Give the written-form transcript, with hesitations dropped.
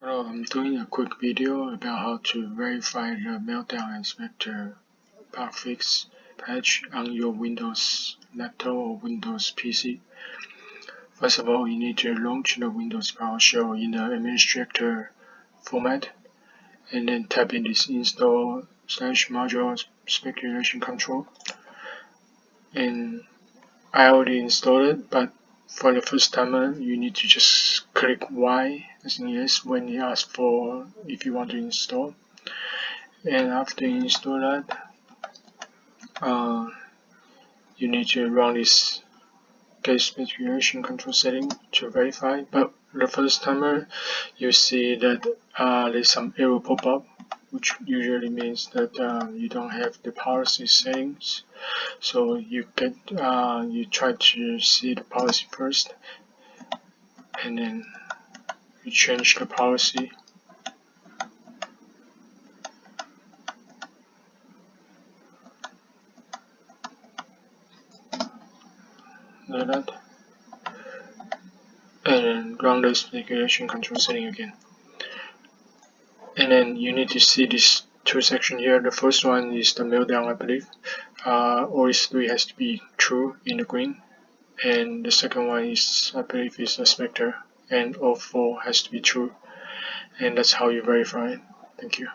Hello, I'm doing a quick video about how to verify the Meltdown Spectre bug fix patch on your Windows laptop or Windows PC. First of all, you need to launch the Windows PowerShell in the administrator format, and then type in this install/module SpeculationControl. And I already installed it, but for the first timer, you need to just click Y as in yes when it asks for if you want to install. And after you install that, you need to run this Get-SpeculationControlSettings to verify. But the first timer, you see that there's some error pop up, which usually means that you don't have the policy settings. So you try to see the policy first, and then you change the policy. Like that, and then run the speculation control setting again. And then you need to see these two sections here. The first one is the Meltdown, I believe. OS3 has to be true in the green, and the second one is, I believe, is a Spectre, and all four has to be true. And that's how you verify it. Thank you.